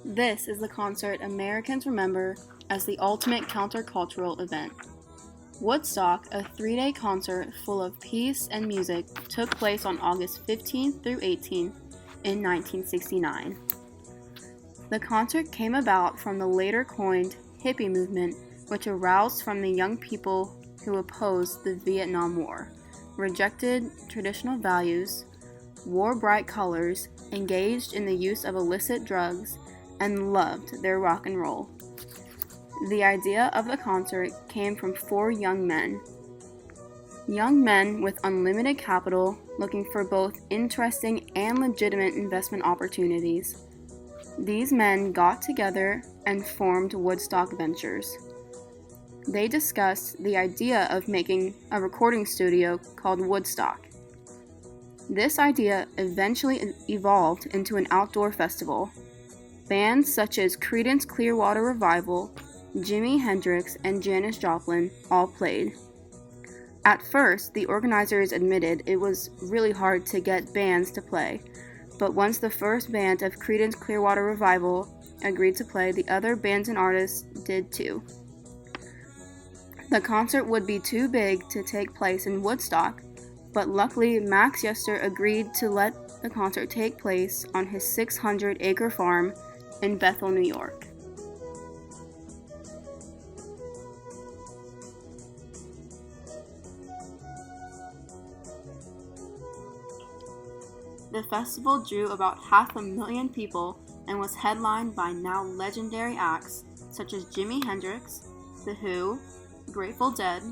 This is the concert Americans remember as the ultimate countercultural event. Woodstock, a 3-day concert full of peace and music, took place on August 15th through 18th in 1969. The concert came about from the later coined hippie movement, which aroused from the young people who opposed the Vietnam War, rejected traditional values, wore bright colors, engaged in the use of illicit drugs, and loved their rock and roll. The idea of the concert came from 4 young men with unlimited capital looking for both interesting and legitimate investment opportunities. These men got together and formed Woodstock Ventures. They discussed the idea of making a recording studio called Woodstock. This idea eventually evolved into an outdoor festival. Bands such as Creedence Clearwater Revival, Jimi Hendrix, and Janis Joplin all played. At first, the organizers admitted it was really hard to get bands to play, but once the first band of Creedence Clearwater Revival agreed to play, the other bands and artists did too. The concert would be too big to take place in Woodstock, but luckily Max Yester agreed to let the concert take place on his 600-acre farm in Bethel, New York. The festival drew about 500,000 people and was headlined by now legendary acts such as Jimi Hendrix, The Who, Grateful Dead,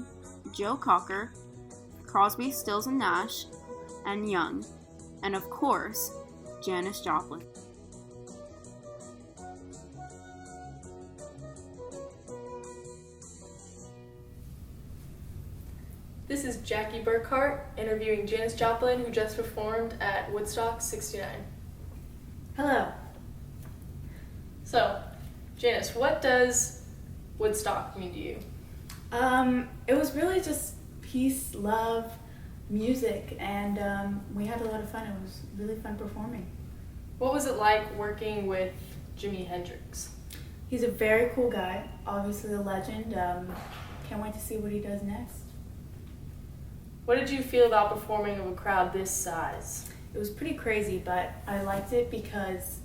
Joe Cocker, Crosby, Stills and Nash, and Young, and of course, Janis Joplin. This is Jackie Burkhart interviewing Janis Joplin, who just performed at Woodstock 69. Hello. So, Janis, what does Woodstock mean to you? It was really just peace, love, music, and we had a lot of fun. It was really fun performing. What was it like working with Jimi Hendrix? He's a very cool guy, obviously a legend. Can't wait to see what he does next. What did you feel about performing with a crowd this size? It was pretty crazy, but I liked it because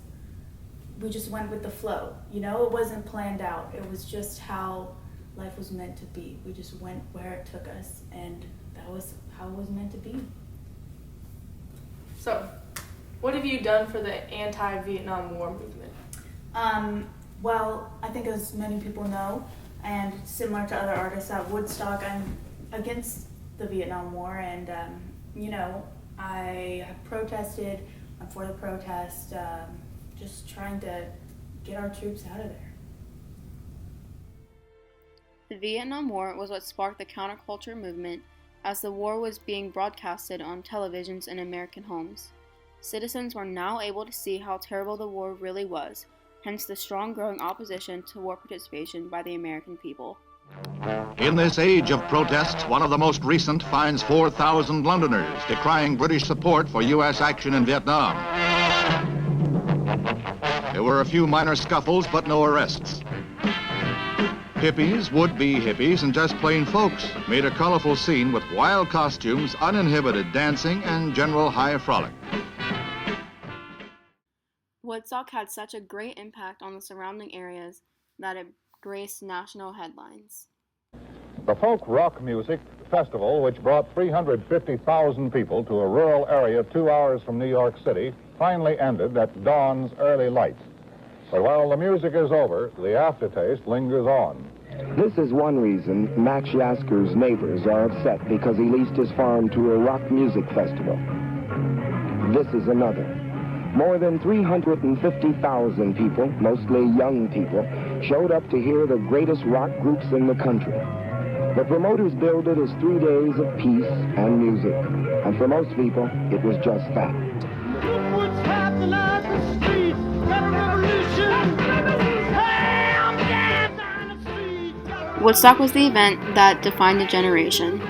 we just went with the flow. You know, it wasn't planned out. It was just how life was meant to be. We just went where it took us, and that was how it was meant to be. So, what have you done for the anti-Vietnam War movement? Well, I think as many people know, and similar to other artists at Woodstock, I'm against the Vietnam War, and I have protested. I'm for the protest, just trying to get our troops out of there. The Vietnam War was what sparked the counterculture movement, as the war was being broadcasted on televisions in American homes. Citizens were now able to see how terrible the war really was, hence the strong growing opposition to war participation by the American people. In this age of protests, one of the most recent finds 4,000 Londoners decrying British support for U.S. action in Vietnam. There were a few minor scuffles, but no arrests. Hippies, would-be hippies, and just plain folks made a colorful scene with wild costumes, uninhibited dancing, and general high frolic. Woodstock had such a great impact on the surrounding areas that it graced national headlines. The folk rock music festival, which brought 350,000 people to a rural area 2 hours from New York City, finally ended at dawn's early light. But while the music is over, the aftertaste lingers on. This is one reason Max Yasker's neighbors are upset because he leased his farm to a rock music festival. This is another. More than 350,000 people, mostly young people, showed up to hear the greatest rock groups in the country. The promoters billed it as 3 days of peace and music, and for most people, it was just that. Look what's happening. Woodstock was the event that defined a generation.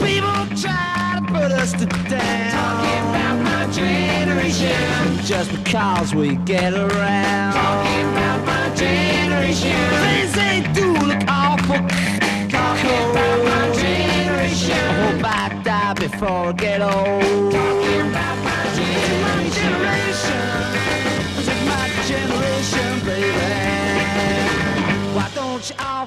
People try to put us to down, talking about my generation, just because we get around. Talking about my generation, things they do look awful. Talking about my generation, I hope I die before I get old. Talking about my generation, it's my generation, baby. Why don't you all